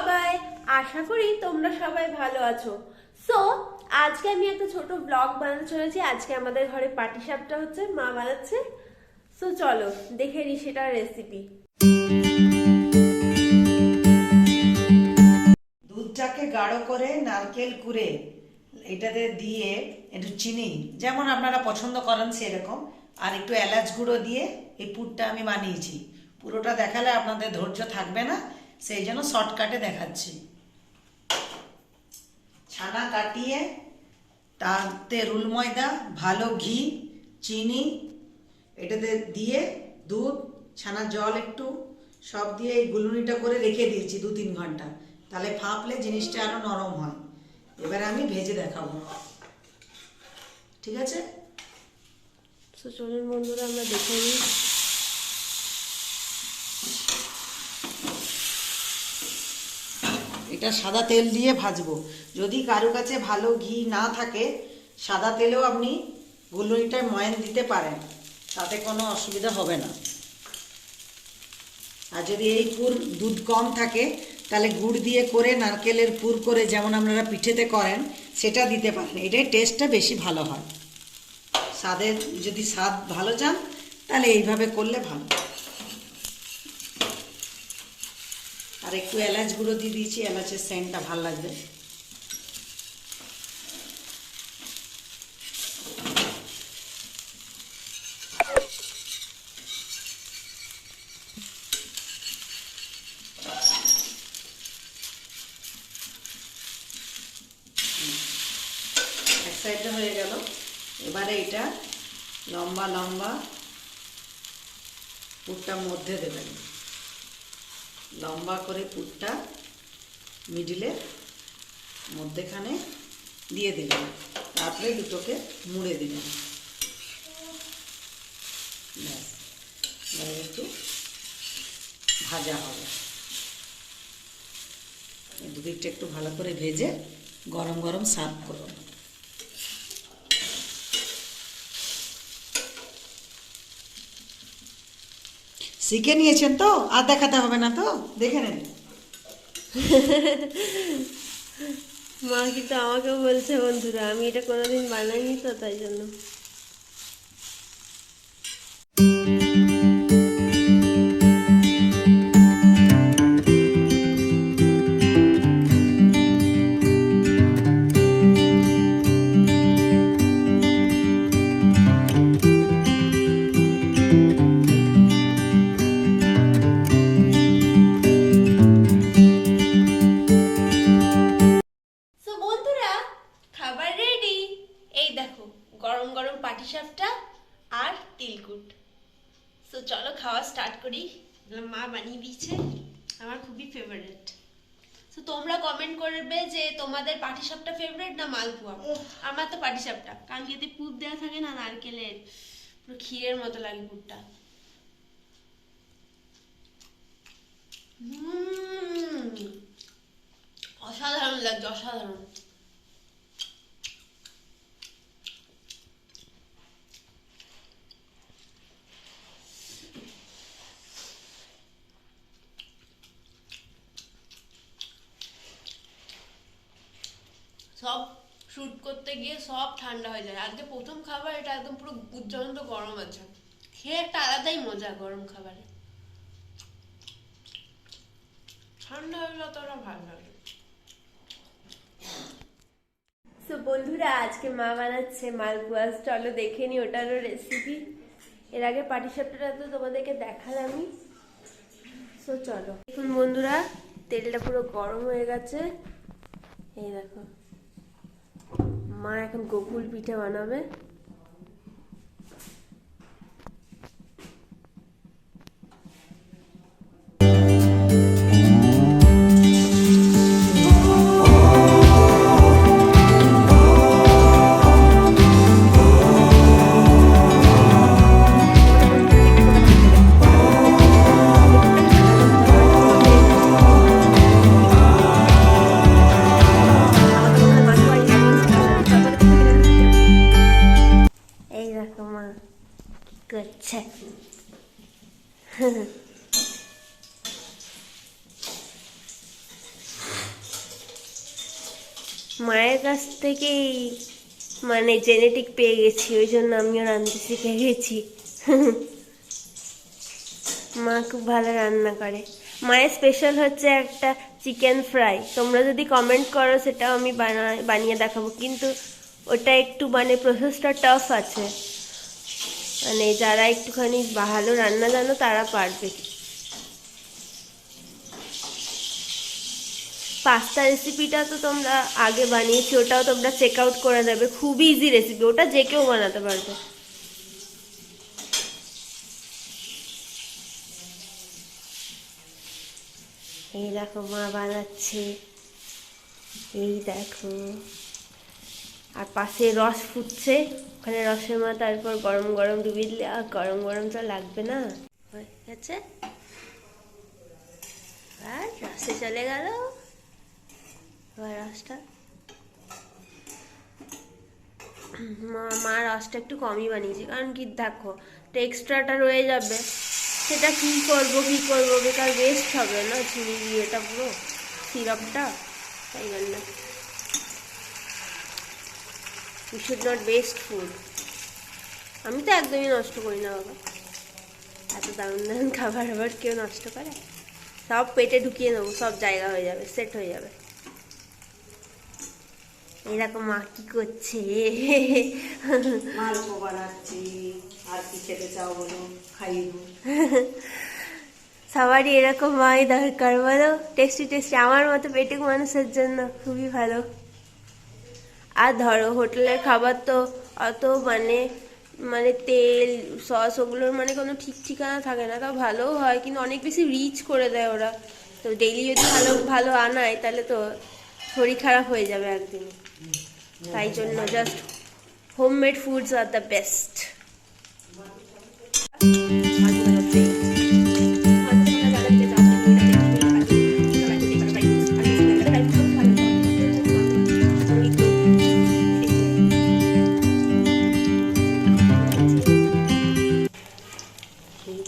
সবাই, আশা করি তোমরা সবাই ভালো আছো। সো আজকে আমি একটা ছোট ব্লগ বানাতে চলেছি। আজকে আমাদের ঘরে পাটিসাপটা হচ্ছে, মা বানাচ্ছে। সো চলো দেখে নিই সেটার রেসিপি। দুধটাকে গাঢ় করে নারকেল কুড়ে এটাতে দিয়ে একটু চিনি যেমন আপনারা পছন্দ করেন সেরকম, আর একটু এলাচ গুঁড়ো দিয়ে এই পুরটা আমি বানিয়েছি। পুরোটা দেখালে আপনাদের ধৈর্য থাকবে না, সেই জন্য শর্টকাটে দেখাচ্ছি। ছানা কাটিয়ে তাতে রুল ময়দা, ভালো ঘি, চিনি এটাতে দিয়ে দুধ, ছানা জল একটু সব দিয়ে এই গুলুনিটা করে রেখে দিয়েছি 2-3 ঘন্টা। তাহলে ফাঁপলে জিনিসটা আরো নরম হয়। এবারে আমি ভেজে দেখাবো, ঠিক আছে? তো চলুন বন্ধুরা আমরা দেখে নিই। এটা সাদা তেল দিয়ে ভাজবো। যদি কারো কাছে ভালো ঘি না থাকে সাদা তেলেও আপনি গুলুনিটায় ময়ান দিতে পারেন, তাতে কোনো অসুবিধা হবে না। আর যদি এই পুর দুধ কম থাকে তাহলে গুড় দিয়ে করে নারকেলের পুর করে যেমন আপনারা পিঠেতে করেন সেটা দিতে পারেন। এটাই টেস্টটা বেশি ভালো হয়। স্বাদের যদি স্বাদ ভালো চান তাহলে এইভাবে করলে ভালো। আর একটু এলাচ গুঁড়ো দিয়ে দিয়েছি, এলাচের সেন্টটা ভালো লাগবে। এক সাইডটা হয়ে গেল। এবারে এটা লম্বা লম্বা পুরটা মধ্যে দেবেন, লম্বা করে পুরটা মিডিলে মধ্যেখানে দিয়ে দিলেন, তারপরে দুটোকে মুড়ে দিলেন। ব্যাস, একটু ভাজা হবে। দুদিকটা একটু ভালো করে ভেজে গরম গরম সার্ভ করুন। শিখে নিয়েছেন তো, আর দেখাতে হবে না তো, দেখে নেন। মা কিন্তু আমাকেও বলছে বন্ধুরা, আমি এটা কোনোদিন বানাইনি তো তাই জন্য। গরম গরম পাটিসাপটা আর তিলকুট। সো চলো খাওয়া স্টার্ট করি। মা বানিয়ে দিয়েছে, আমার খুবই ফেভারিট। সো তোমরা কমেন্ট করবে যে তোমাদের পাটিসাপটা ফেভারিট না মালপুয়া। আমার তো পাটিসাপটা, কারণ এতে পুর দেওয়া থাকে না নারকেলের, পুরো ক্ষীরের মতো লাগে পুরটা। অসাধারণ লাগছে, অসাধারণ। সব শুট করতে গিয়ে সব ঠান্ডা হয়ে যায়। আজকে প্রথম খাবার, এটা একদম পুরো উজ্জ্বলন্ত গরম আছে। খেয়ে একটা আলাদাই মজা গরম খাবারে। ঠান্ডা হলে অতটা ভালো লাগে। সো বন্ধুরা আজকে মা বানাচ্ছে মালপুয়া। চলো দেখে নি ওটারও রেসিপি। এর আগে পাটিসাপটাটা তো তোমাদেরকে দেখালামই। সো চলো এখন বন্ধুরা, তেলটা পুরো গরম হয়ে গেছে। এই দেখো, মা এখন গোকুল পিঠে বানাবে। মায়ের কাছ থেকেই মানে জেনেটিক পেয়ে গেছি, ওই জন্য আমিও রাঁধতে শিখে গেছি। মা খুব ভালো রান্না করে। মায়ের স্পেশাল হচ্ছে একটা চিকেন ফ্রাই, তোমরা যদি কমেন্ট করো সেটাও আমি বানিয়ে দেখাবো, কিন্তু ওটা একটু মানে প্রসেসটা টাফ আছে, মানে যারা একটুখানি ভালো রান্না জানো তারা পারবে। পাস্তা রেসিপিটা তো তোমরা আগে বানিয়েছি, ওটাও তোমরা চেক আউট করে নেবে, খুবই ইজি রেসিপি, ওটা যে কেউ বানাতে পারবে। এই দেখো মা বানাচ্ছে, এই দেখো, আর পাশে রস ফুটছে, ওখানে রসের মা তারপর গরম গরম ডুবিয়ে দিলে, আর গরম গরম তো লাগবে না, হয়ে গেছে। আর রসে চলে গেল, এবার রসটা মা রসটা একটু কমই বানিয়েছে, কারণ কি দেখো এক্সট্রাটা রয়ে যাবে, সেটা কি করবো বেকার ওয়েস্ট হবে না, চিনি দিয়ে এটা পুরো সিরাপটা, তাই জন্য we should not waste food. আমি তো একদমই নষ্ট করি না বাবা, এত দারুণ দারুণ খাবার আবার কেউ নষ্ট করে? সব পেটে ঢুকিয়ে নেবো, সব জায়গা হয়ে যাবে, সেট হয়ে যাবে। এরকম মা কি করছে? মালপো বানাচ্ছি, আর কি খেতে চাও বলো, খাইয়ে। সবারই এরকম মাই দরকার বলো, টেস্টি টেস্টি, আমার মতো পেটুক মানুষের জন্য খুবই ভালো। আর ধরো হোটেলের খাবার তো অত মানে মানে তেল সস ওগুলোর মানে কোনো ঠিক ঠিকানা থাকে না, তাও ভালোও হয়, কিন্তু অনেক বেশি রিচ করে দেয় ওরা, তো ডেইলি যদি ভালো ভালো আনায় তাহলে তো শরীর খারাপ হয়ে যাবে একদিনে, তাই জন্য just homemade foods are the best.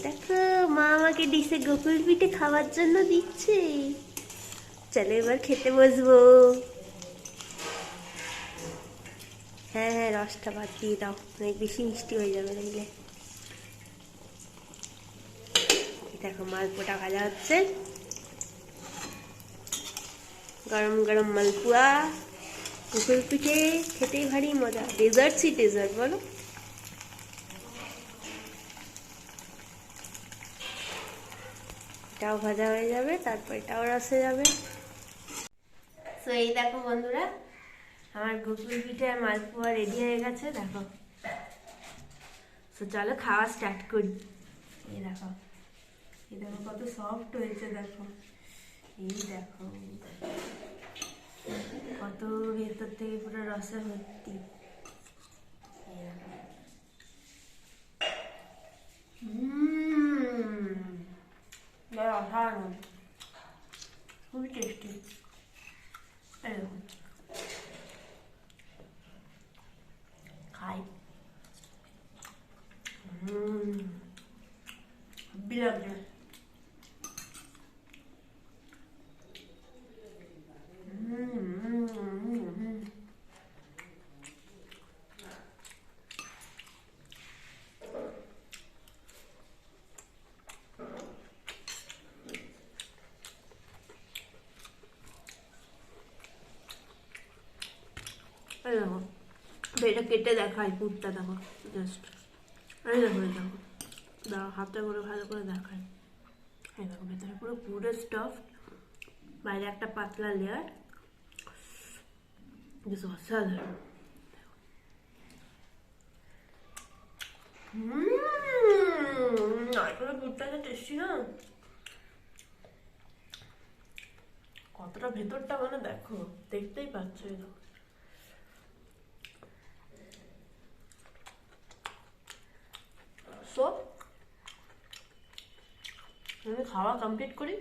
দেখো মা আমাকে ডিশে গোকুল পিঠে খাওয়ার জন্য দিচ্ছে, চলো এবার খেতে বসবো। হ্যাঁ হ্যাঁ, রসটা বাদ দিয়ে দাও, অনেক বেশি মিষ্টি হয়ে যাবে দেখলে। দেখো মালপোটা ভাজা হচ্ছে, গরম গরম মালপুয়া, গোকুল পিঠে খেতেই ভারী মজা, ডেজার্টসই ডেজার্ট বলো। এটাও ভাজা হয়ে যাবে, তারপর এটাও রসে যাবে। তো এই দেখো বন্ধুরা, আমার গোকুল পিঠে আর মালপোয়া রেডি হয়ে গেছে, দেখো। তো চলো খাওয়া স্টার্ট করি। এই দেখো, এই দেখো কত সফট হয়েছে, দেখো এই দেখো কত ভেতর থেকে পুরো রসে ভর্তি। অসাধারণ, খুবই টেস্টি। খাই, হেব্বি লাগছে। দেখো এটা কেটে দেখাই, পুরটা দেখো জাস্ট, এই দেখো এই দেখো, দাও হাতটা করে ভালো করে দেখাই। এই দেখো ভেতরে পুরো পুরো স্টাফ, বাইরে একটা পাতলা লেয়ার, বেশ অসাধারণ। নারকেলের পুরটা যে টেস্টি না, কতটা ভেতরটা মানে দেখো, দেখতেই পাচ্ছ। এই দেখো সো আমি খাওয়া কমপ্লিট করি।